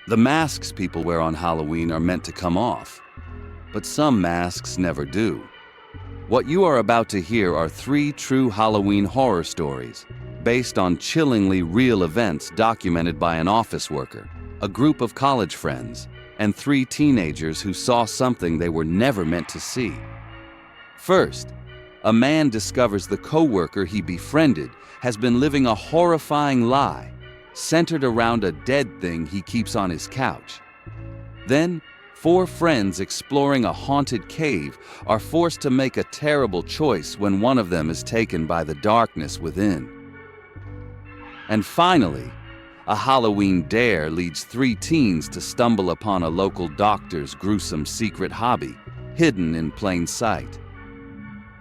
The masks people wear on Halloween are meant to come off, but some masks never do. What you are about to hear are 3 true Halloween horror stories based on chillingly real events documented by an office worker, a group of college friends, and 3 teenagers who saw something they were never meant to see. First, a man discovers the coworker he befriended has been living a horrifying lie centered around a dead thing he keeps on his couch. Then, 4 friends exploring a haunted cave are forced to make a terrible choice when one of them is taken by the darkness within. And finally, a Halloween dare leads 3 teens to stumble upon a local doctor's gruesome secret hobby, hidden in plain sight.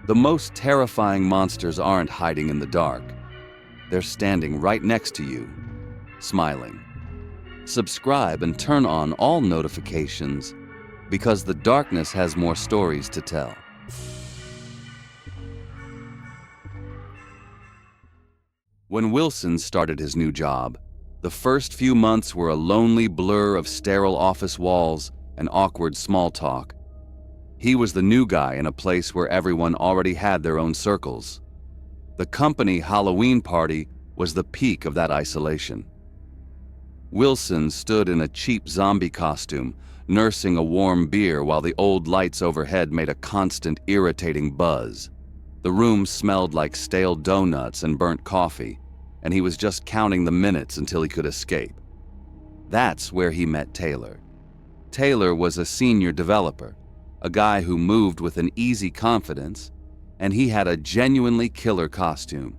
The most terrifying monsters aren't hiding in the dark. They're standing right next to you, smiling. Subscribe and turn on all notifications because the darkness has more stories to tell. When Wilson started his new job, the first few months were a lonely blur of sterile office walls and awkward small talk. He was the new guy in a place where everyone already had their own circles. The company Halloween party was the peak of that isolation. Wilson stood in a cheap zombie costume, nursing a warm beer while the old lights overhead made a constant irritating buzz. The room smelled like stale donuts and burnt coffee, and he was just counting the minutes until he could escape. That's where he met Taylor. Taylor was a senior developer, a guy who moved with an easy confidence, and he had a genuinely killer costume.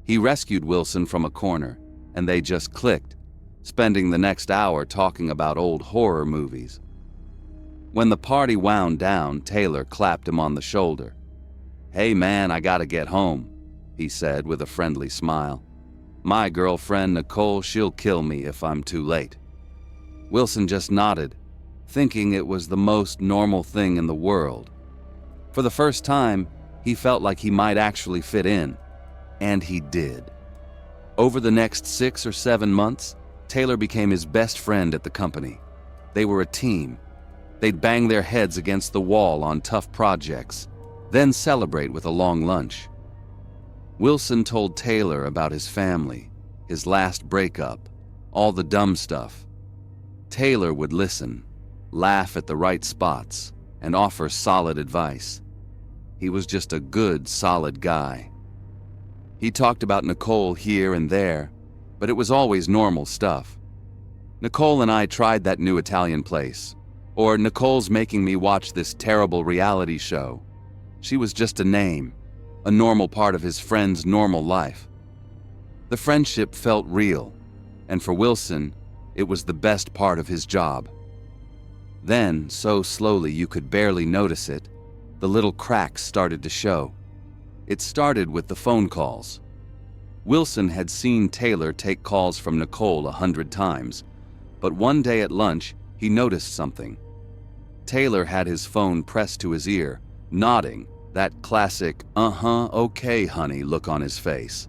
He rescued Wilson from a corner, and they just clicked, spending the next hour talking about old horror movies. When the party wound down, Taylor clapped him on the shoulder. "Hey man, I gotta get home," he said with a friendly smile. "My girlfriend Nicole, she'll kill me if I'm too late." Wilson just nodded, thinking it was the most normal thing in the world. For the first time, he felt like he might actually fit in, and he did. Over the next 6 or 7 months, Taylor became his best friend at the company. They were a team. They'd bang their heads against the wall on tough projects, then celebrate with a long lunch. Wilson told Taylor about his family, his last breakup, all the dumb stuff. Taylor would listen, laugh at the right spots, and offer solid advice. He was just a good, solid guy. He talked about Nicole here and there, but it was always normal stuff. "Nicole and I tried that new Italian place," or "Nicole's making me watch this terrible reality show." She was just a name, a normal part of his friend's normal life. The friendship felt real, and for Wilson, it was the best part of his job. Then, so slowly you could barely notice it, the little cracks started to show. It started with the phone calls. Wilson had seen Taylor take calls from Nicole 100 times, but one day at lunch, he noticed something. Taylor had his phone pressed to his ear, nodding, that classic, okay, honey look on his face.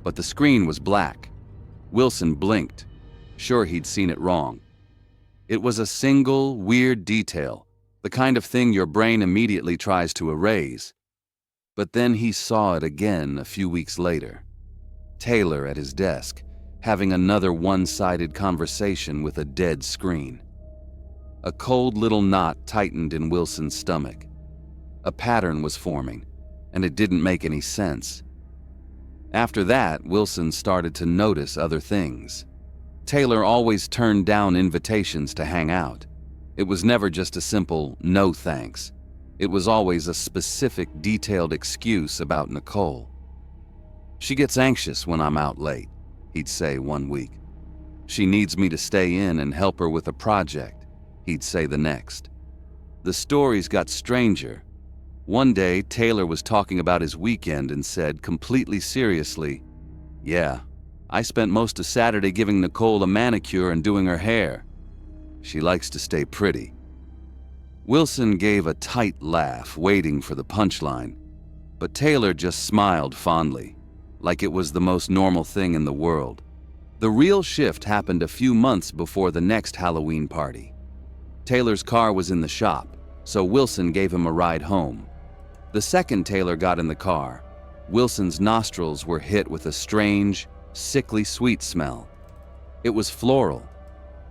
But the screen was black. Wilson blinked, sure he'd seen it wrong. It was a single, weird detail, the kind of thing your brain immediately tries to erase. But then he saw it again a few weeks later. Taylor at his desk, having another one-sided conversation with a dead screen. A cold little knot tightened in Wilson's stomach. A pattern was forming, and it didn't make any sense. After that, Wilson started to notice other things. Taylor always turned down invitations to hang out. It was never just a simple "no thanks." It was always a specific, detailed excuse about Nicole. "She gets anxious when I'm out late," he'd say one week. "She needs me to stay in and help her with a project," he'd say the next. The stories got stranger. One day, Taylor was talking about his weekend and said, completely seriously, "Yeah, I spent most of Saturday giving Nicole a manicure and doing her hair. She likes to stay pretty." Wilson gave a tight laugh, waiting for the punchline, but Taylor just smiled fondly, like it was the most normal thing in the world. The real shift happened a few months before the next Halloween party. Taylor's car was in the shop, so Wilson gave him a ride home. The second Taylor got in the car, Wilson's nostrils were hit with a strange, sickly sweet smell. It was floral,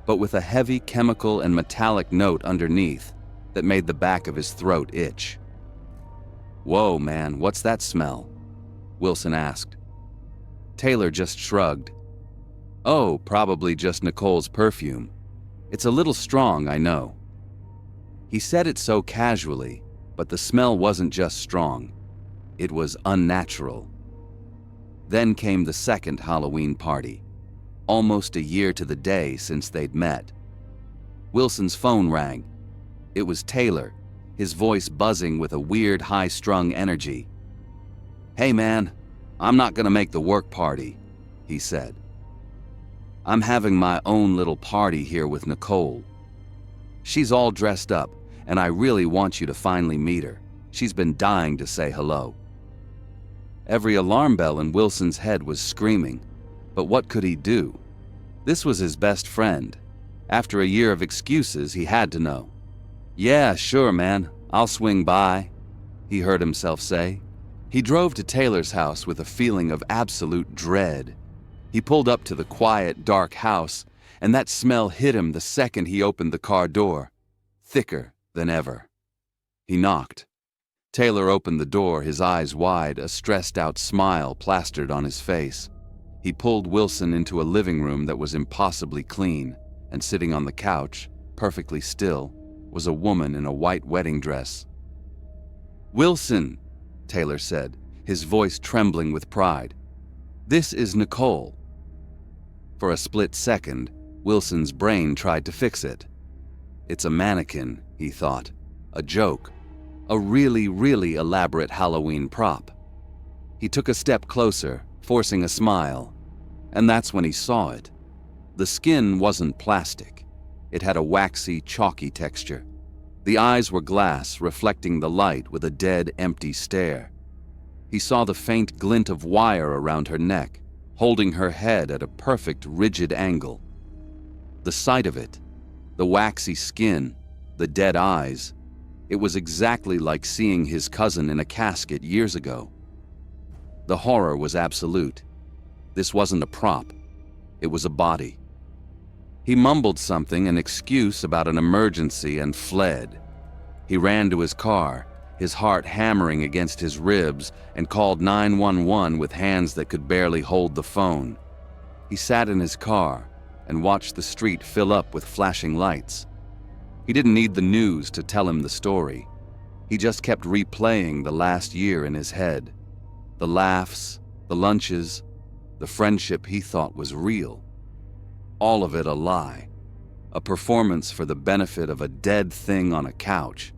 but with a heavy chemical and metallic note underneath that made the back of his throat itch. "Whoa, man, what's that smell?" Wilson asked. Taylor just shrugged. "Oh, probably just Nicole's perfume. It's a little strong, I know." He said it so casually, but the smell wasn't just strong. It was unnatural. Then came the second Halloween party, almost a year to the day since they'd met. Wilson's phone rang. It was Taylor, his voice buzzing with a weird high-strung energy. "Hey man, I'm not gonna make the work party," he said. "I'm having my own little party here with Nicole. She's all dressed up, and I really want you to finally meet her. She's been dying to say hello." Every alarm bell in Wilson's head was screaming, but what could he do? This was his best friend. After a year of excuses, he had to know. "Yeah, sure, man. I'll swing by," he heard himself say. He drove to Taylor's house with a feeling of absolute dread. He pulled up to the quiet, dark house, and that smell hit him the second he opened the car door, thicker than ever. He knocked. Taylor opened the door, his eyes wide, a stressed-out smile plastered on his face. He pulled Wilson into a living room that was impossibly clean, and sitting on the couch, perfectly still, was a woman in a white wedding dress. "Wilson," Taylor said, his voice trembling with pride. "This is Nicole." For a split second, Wilson's brain tried to fix it. It's a mannequin, he thought. A joke. A really, really elaborate Halloween prop. He took a step closer, forcing a smile, and that's when he saw it. The skin wasn't plastic. It had a waxy, chalky texture. The eyes were glass, reflecting the light with a dead, empty stare. He saw the faint glint of wire around her neck, holding her head at a perfect, rigid angle. The sight of it, the waxy skin, the dead eyes, it was exactly like seeing his cousin in a casket years ago. The horror was absolute. This wasn't a prop. It was a body. He mumbled something, an excuse about an emergency, and fled. He ran to his car, his heart hammering against his ribs, and called 911 with hands that could barely hold the phone. He sat in his car and watched the street fill up with flashing lights. He didn't need the news to tell him the story. He just kept replaying the last year in his head. The laughs, the lunches, the friendship he thought was real. All of it a lie. A performance for the benefit of a dead thing on a couch.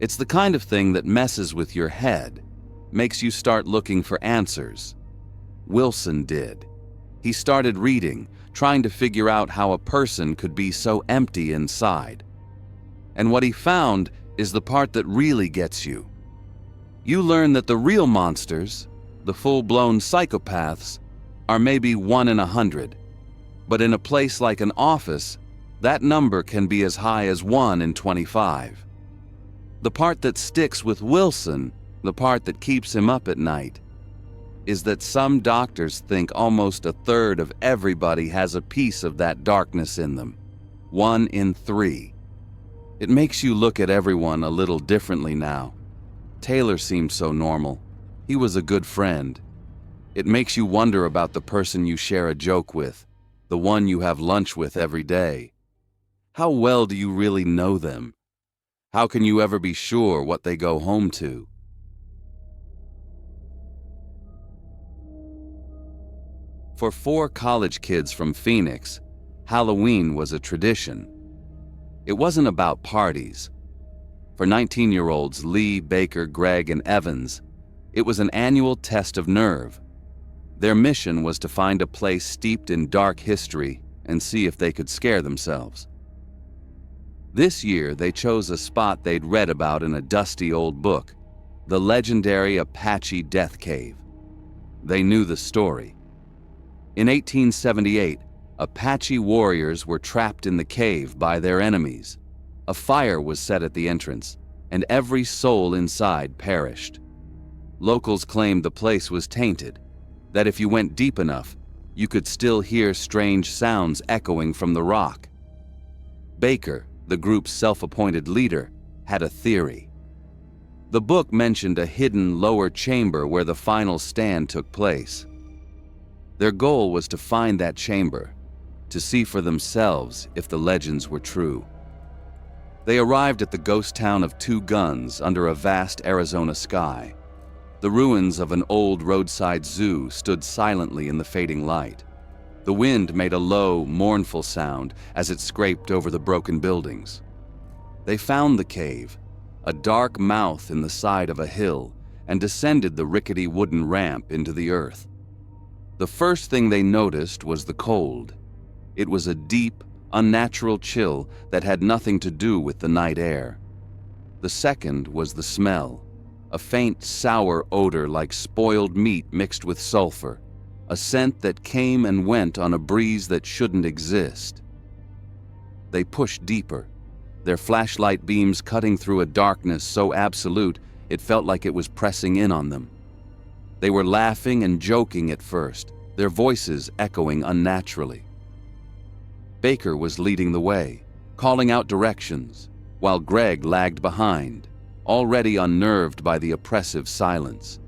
It's the kind of thing that messes with your head, makes you start looking for answers. Wilson did. He started reading, trying to figure out how a person could be so empty inside. And what he found is the part that really gets you. You learn that the real monsters, the full-blown psychopaths, are maybe 1 in 100. But in a place like an office, that number can be as high as 1 in 25. The part that sticks with Wilson, the part that keeps him up at night, is that some doctors think almost a third of everybody has a piece of that darkness in them. 1 in 3. It makes you look at everyone a little differently now. Taylor seemed so normal. He was a good friend. It makes you wonder about the person you share a joke with, the one you have lunch with every day. How well do you really know them? How can you ever be sure what they go home to? For 4 college kids from Phoenix, Halloween was a tradition. It wasn't about parties. For 19-year-olds Lee, Baker, Greg, and Evans, it was an annual test of nerve. Their mission was to find a place steeped in dark history and see if they could scare themselves. This year, they chose a spot they'd read about in a dusty old book, the legendary Apache Death Cave. They knew the story. In 1878, Apache warriors were trapped in the cave by their enemies. A fire was set at the entrance, and every soul inside perished. Locals claimed the place was tainted, that if you went deep enough, you could still hear strange sounds echoing from the rock. Baker, the group's self-appointed leader, had a theory. The book mentioned a hidden lower chamber where the final stand took place. Their goal was to find that chamber, to see for themselves if the legends were true. They arrived at the ghost town of Two Guns under a vast Arizona sky. The ruins of an old roadside zoo stood silently in the fading light. The wind made a low, mournful sound as it scraped over the broken buildings. They found the cave, a dark mouth in the side of a hill, and descended the rickety wooden ramp into the earth. The first thing they noticed was the cold. It was a deep, unnatural chill that had nothing to do with the night air. The second was the smell, a faint, sour odor like spoiled meat mixed with sulfur, a scent that came and went on a breeze that shouldn't exist. They pushed deeper, their flashlight beams cutting through a darkness so absolute it felt like it was pressing in on them. They were laughing and joking at first, their voices echoing unnaturally. Baker was leading the way, calling out directions, while Greg lagged behind, already unnerved by the oppressive silence.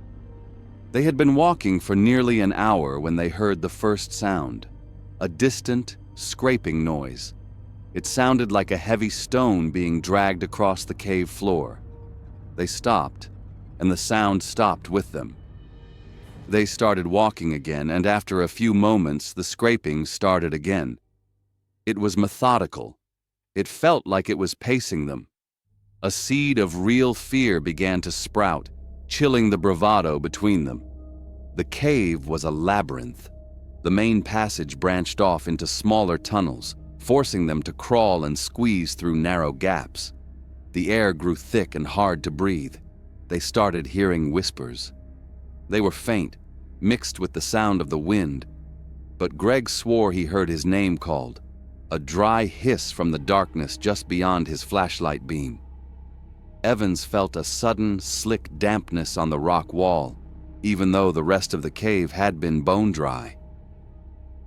They had been walking for nearly an hour when they heard the first sound, a distant, scraping noise. It sounded like a heavy stone being dragged across the cave floor. They stopped, and the sound stopped with them. They started walking again, and after a few moments, the scraping started again. It was methodical. It felt like it was pacing them. A seed of real fear began to sprout, chilling the bravado between them. The cave was a labyrinth. The main passage branched off into smaller tunnels, forcing them to crawl and squeeze through narrow gaps. The air grew thick and hard to breathe. They started hearing whispers. They were faint, mixed with the sound of the wind, but Greg swore he heard his name called, a dry hiss from the darkness just beyond his flashlight beam. Evans felt a sudden, slick dampness on the rock wall, even though the rest of the cave had been bone dry.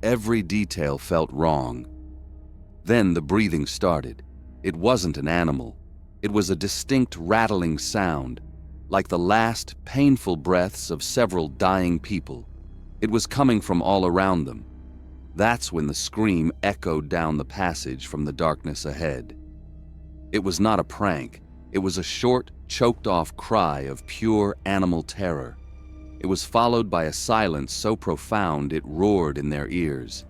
Every detail felt wrong. Then the breathing started. It wasn't an animal. It was a distinct rattling sound, like the last painful breaths of several dying people. It was coming from all around them. That's when the scream echoed down the passage from the darkness ahead. It was not a prank. It was a short, choked-off cry of pure animal terror. It was followed by a silence so profound it roared in their ears.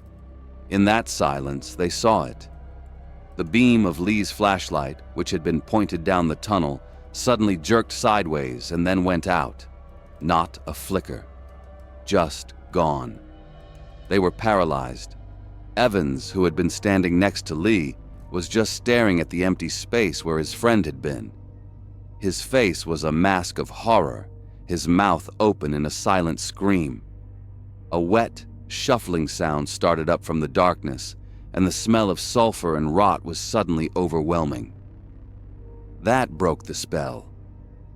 In that silence, they saw it. The beam of Lee's flashlight, which had been pointed down the tunnel, suddenly jerked sideways and then went out. Not a flicker. Just gone. They were paralyzed. Evans, who had been standing next to Lee, was just staring at the empty space where his friend had been. His face was a mask of horror, his mouth open in a silent scream. A wet, shuffling sound started up from the darkness, and the smell of sulfur and rot was suddenly overwhelming. That broke the spell.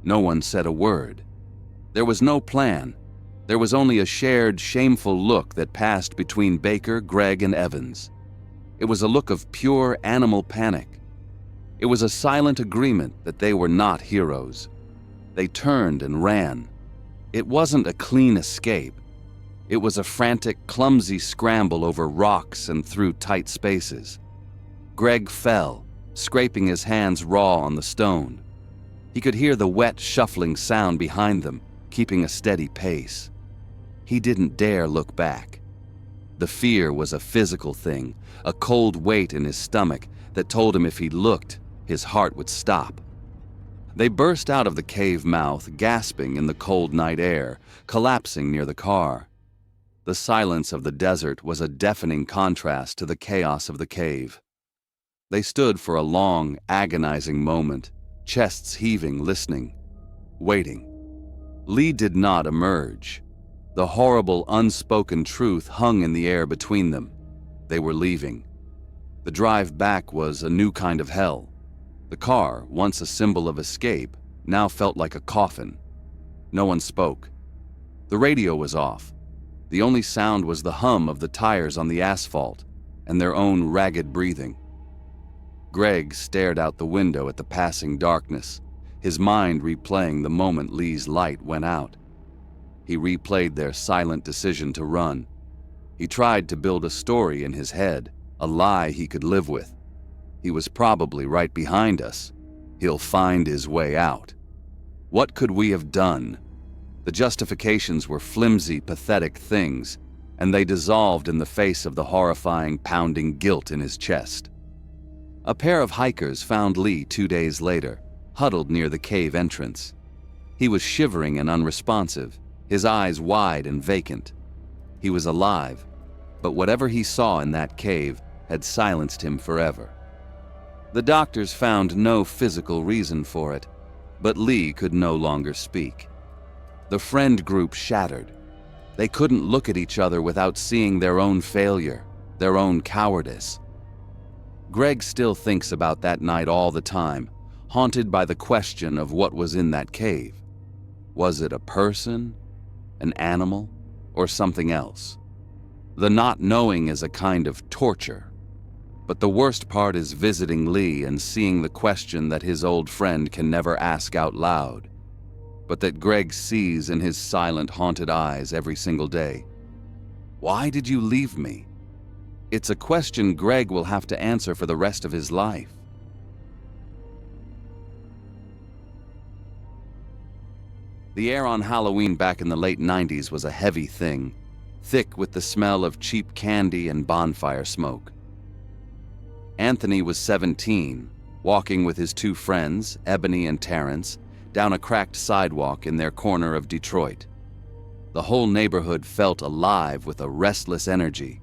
No one said a word. There was no plan. There was only a shared, shameful look that passed between Baker, Greg, and Evans. It was a look of pure animal panic. It was a silent agreement that they were not heroes. They turned and ran. It wasn't a clean escape. It was a frantic, clumsy scramble over rocks and through tight spaces. Greg fell, scraping his hands raw on the stone. He could hear the wet, shuffling sound behind them, keeping a steady pace. He didn't dare look back. The fear was a physical thing, a cold weight in his stomach that told him if he looked, his heart would stop. They burst out of the cave mouth, gasping in the cold night air, collapsing near the car. The silence of the desert was a deafening contrast to the chaos of the cave. They stood for a long, agonizing moment, chests heaving, listening, waiting. Lee did not emerge. The horrible, unspoken truth hung in the air between them. They were leaving. The drive back was a new kind of hell. The car, once a symbol of escape, now felt like a coffin. No one spoke. The radio was off. The only sound was the hum of the tires on the asphalt and their own ragged breathing. Greg stared out the window at the passing darkness, his mind replaying the moment Lee's light went out. He replayed their silent decision to run. He tried to build a story in his head, a lie he could live with. He was probably right behind us. He'll find his way out. What could we have done? The justifications were flimsy, pathetic things, and they dissolved in the face of the horrifying, pounding guilt in his chest. A pair of hikers found Lee 2 days later, huddled near the cave entrance. He was shivering and unresponsive, his eyes wide and vacant. He was alive, but whatever he saw in that cave had silenced him forever. The doctors found no physical reason for it, but Lee could no longer speak. The friend group shattered. They couldn't look at each other without seeing their own failure, their own cowardice. Greg still thinks about that night all the time, haunted by the question of what was in that cave. Was it a person, an animal, or something else? The not knowing is a kind of torture. But the worst part is visiting Lee and seeing the question that his old friend can never ask out loud, but that Greg sees in his silent, haunted eyes every single day. Why did you leave me? It's a question Greg will have to answer for the rest of his life. The air on Halloween back in the late 90s was a heavy thing, thick with the smell of cheap candy and bonfire smoke. Anthony was 17, walking with his 2 friends, Ebony and Terrence, down a cracked sidewalk in their corner of Detroit. The whole neighborhood felt alive with a restless energy.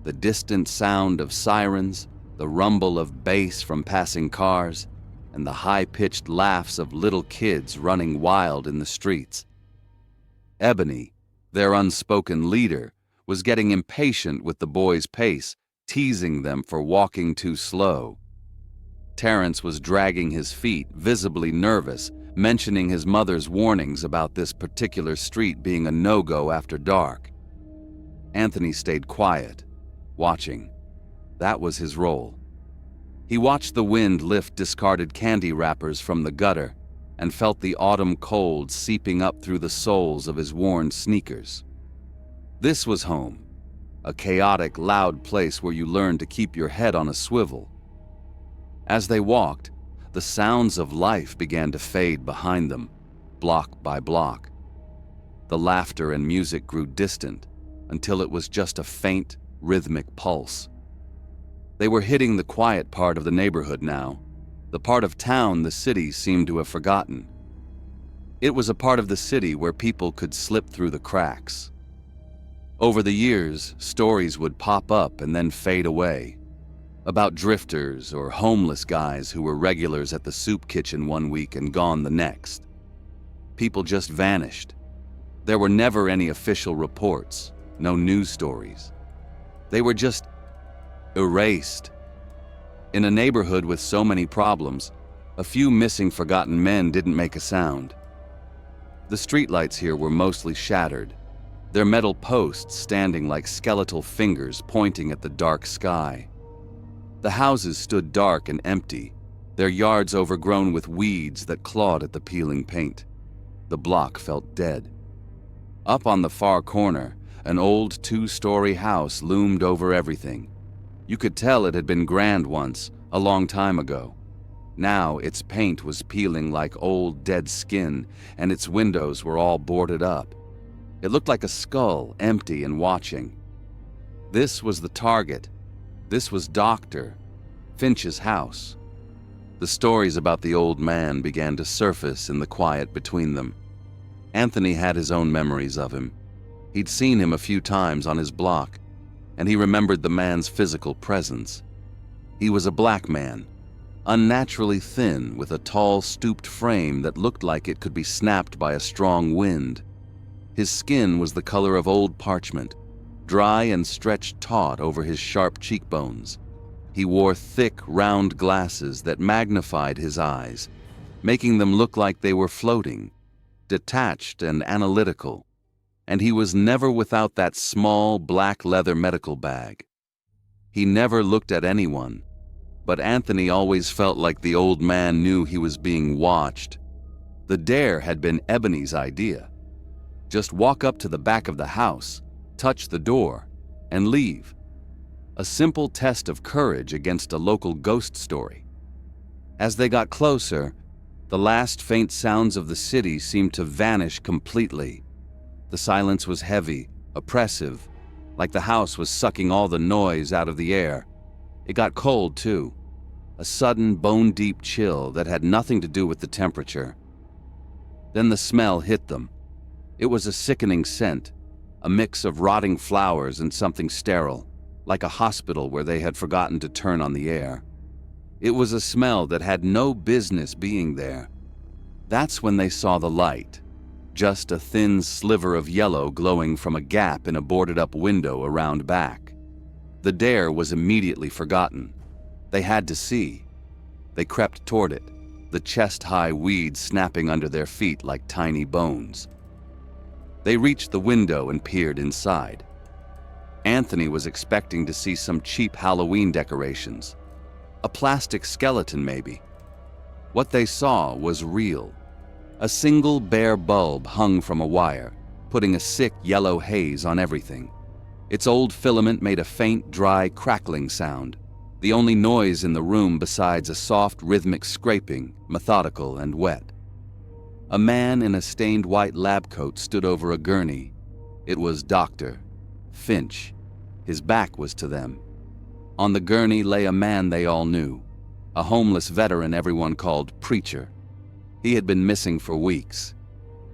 The distant sound of sirens, the rumble of bass from passing cars, and the high-pitched laughs of little kids running wild in the streets. Ebony, their unspoken leader, was getting impatient with the boys' pace, teasing them for walking too slow. Terrence was dragging his feet, visibly nervous, mentioning his mother's warnings about this particular street being a no-go after dark. Anthony stayed quiet, watching. That was his role. He watched the wind lift discarded candy wrappers from the gutter and felt the autumn cold seeping up through the soles of his worn sneakers. This was home, a chaotic, loud place where you learned to keep your head on a swivel. As they walked, the sounds of life began to fade behind them, block by block. The laughter and music grew distant until it was just a faint, rhythmic pulse. They were hitting the quiet part of the neighborhood now, the part of town the city seemed to have forgotten. It was a part of the city where people could slip through the cracks. Over the years, stories would pop up and then fade away, about drifters or homeless guys who were regulars at the soup kitchen one week and gone the next. People just vanished. There were never any official reports, no news stories. They were just erased. In a neighborhood with so many problems, a few missing forgotten men didn't make a sound. The streetlights here were mostly shattered, their metal posts standing like skeletal fingers pointing at the dark sky. The houses stood dark and empty, their yards overgrown with weeds that clawed at the peeling paint. The block felt dead. Up on the far corner, an old 2-story house loomed over everything. You could tell it had been grand once, a long time ago. Now its paint was peeling like old dead skin, and its windows were all boarded up. It looked like a skull, empty and watching. This was the target. This was Dr. Finch's house. The stories about the old man began to surface in the quiet between them. Anthony had his own memories of him. He'd seen him a few times on his block, and he remembered the man's physical presence. He was a black man, unnaturally thin, with a tall, stooped frame that looked like it could be snapped by a strong wind. His skin was the color of old parchment, dry and stretched taut over his sharp cheekbones. He wore thick, round glasses that magnified his eyes, making them look like they were floating, detached and analytical. And he was never without that small, black leather medical bag. He never looked at anyone, but Anthony always felt like the old man knew he was being watched. The dare had been Ebony's idea. Just walk up to the back of the house, touch the door, and leave. A simple test of courage against a local ghost story. As they got closer, the last faint sounds of the city seemed to vanish completely. The silence was heavy, oppressive, like the house was sucking all the noise out of the air. It got cold, too. A sudden, bone-deep chill that had nothing to do with the temperature. Then the smell hit them. It was a sickening scent, a mix of rotting flowers and something sterile, like a hospital where they had forgotten to turn on the air. It was a smell that had no business being there. That's when they saw the light, just a thin sliver of yellow glowing from a gap in a boarded-up window around back. The dare was immediately forgotten. They had to see. They crept toward it, the chest-high weeds snapping under their feet like tiny bones. They reached the window and peered inside. Anthony was expecting to see some cheap Halloween decorations. A plastic skeleton, maybe. What they saw was real. A single bare bulb hung from a wire, putting a sick yellow haze on everything. Its old filament made a faint, dry, crackling sound, the only noise in the room besides a soft, rhythmic scraping, methodical and wet. A man in a stained white lab coat stood over a gurney. It was Dr. Finch. His back was to them. On the gurney lay a man they all knew, a homeless veteran everyone called Preacher. He had been missing for weeks.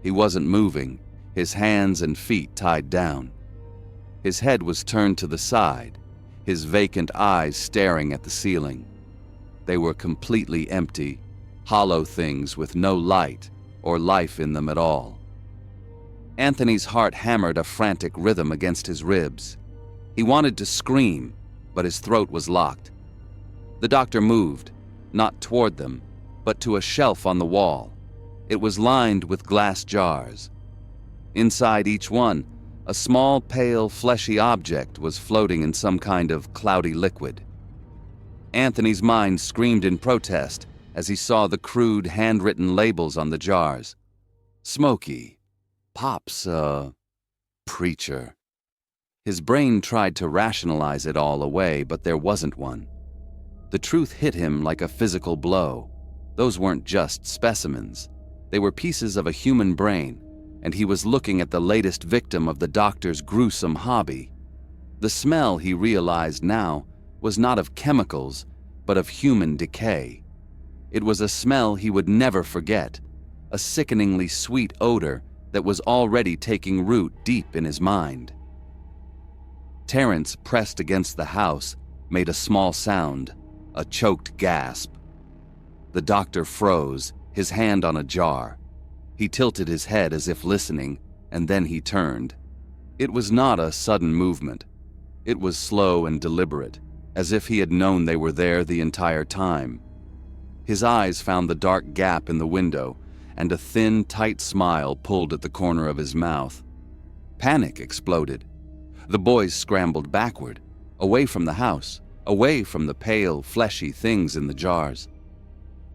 He wasn't moving, his hands and feet tied down. His head was turned to the side, his vacant eyes staring at the ceiling. They were completely empty, hollow things with no light or life in them at all. Anthony's heart hammered a frantic rhythm against his ribs. He wanted to scream, but his throat was locked. The doctor moved, not toward them, but to a shelf on the wall. It was lined with glass jars. Inside each one, a small, pale, fleshy object was floating in some kind of cloudy liquid. Anthony's mind screamed in protest as he saw the crude, handwritten labels on the jars. Smokey. Pop's, Preacher. His brain tried to rationalize it all away, but there wasn't one. The truth hit him like a physical blow. Those weren't just specimens. They were pieces of a human brain, and he was looking at the latest victim of the doctor's gruesome hobby. The smell, he realized now, was not of chemicals, but of human decay. It was a smell he would never forget, a sickeningly sweet odor that was already taking root deep in his mind. Terrence, pressed against the house, made a small sound, a choked gasp. The doctor froze, his hand on a jar. He tilted his head as if listening, and then he turned. It was not a sudden movement. It was slow and deliberate, as if he had known they were there the entire time. His eyes found the dark gap in the window, and a thin, tight smile pulled at the corner of his mouth. Panic exploded. The boys scrambled backward, away from the house, away from the pale, fleshy things in the jars.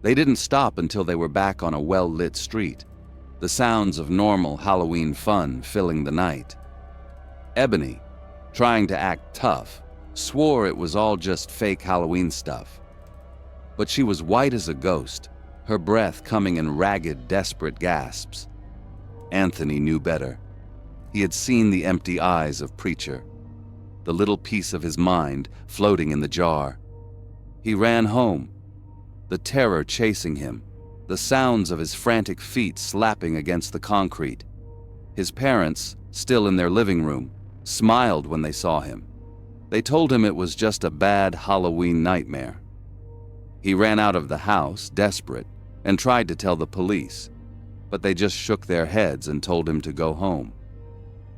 They didn't stop until they were back on a well-lit street, the sounds of normal Halloween fun filling the night. Ebony, trying to act tough, swore it was all just fake Halloween stuff. But she was white as a ghost, her breath coming in ragged, desperate gasps. Anthony knew better. He had seen the empty eyes of Preacher, the little piece of his mind floating in the jar. He ran home, the terror chasing him, the sounds of his frantic feet slapping against the concrete. His parents, still in their living room, smiled when they saw him. They told him it was just a bad Halloween nightmare. He ran out of the house, desperate, and tried to tell the police, but they just shook their heads and told him to go home.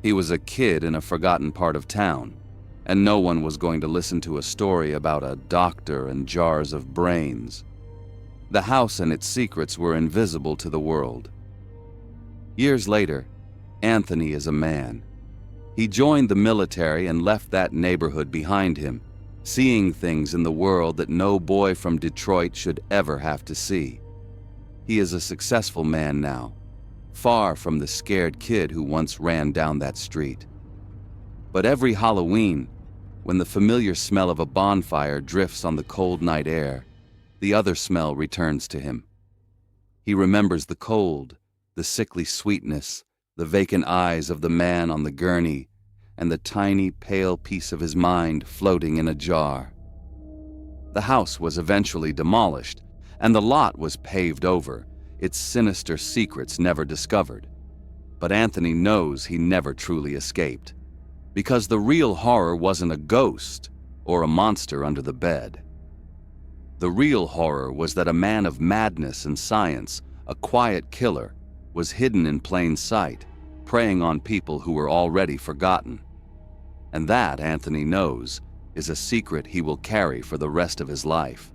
He was a kid in a forgotten part of town, and no one was going to listen to a story about a doctor and jars of brains. The house and its secrets were invisible to the world. Years later, Anthony is a man. He joined the military and left that neighborhood behind him, seeing things in the world that no boy from Detroit should ever have to see. He is a successful man now, far from the scared kid who once ran down that street. But every Halloween, when the familiar smell of a bonfire drifts on the cold night air, the other smell returns to him. He remembers the cold, the sickly sweetness, the vacant eyes of the man on the gurney, and the tiny, pale piece of his mind floating in a jar. The house was eventually demolished, and the lot was paved over, its sinister secrets never discovered. But Anthony knows he never truly escaped, because the real horror wasn't a ghost or a monster under the bed. The real horror was that a man of madness and science, a quiet killer, was hidden in plain sight, preying on people who were already forgotten. And that, Anthony knows, is a secret he will carry for the rest of his life.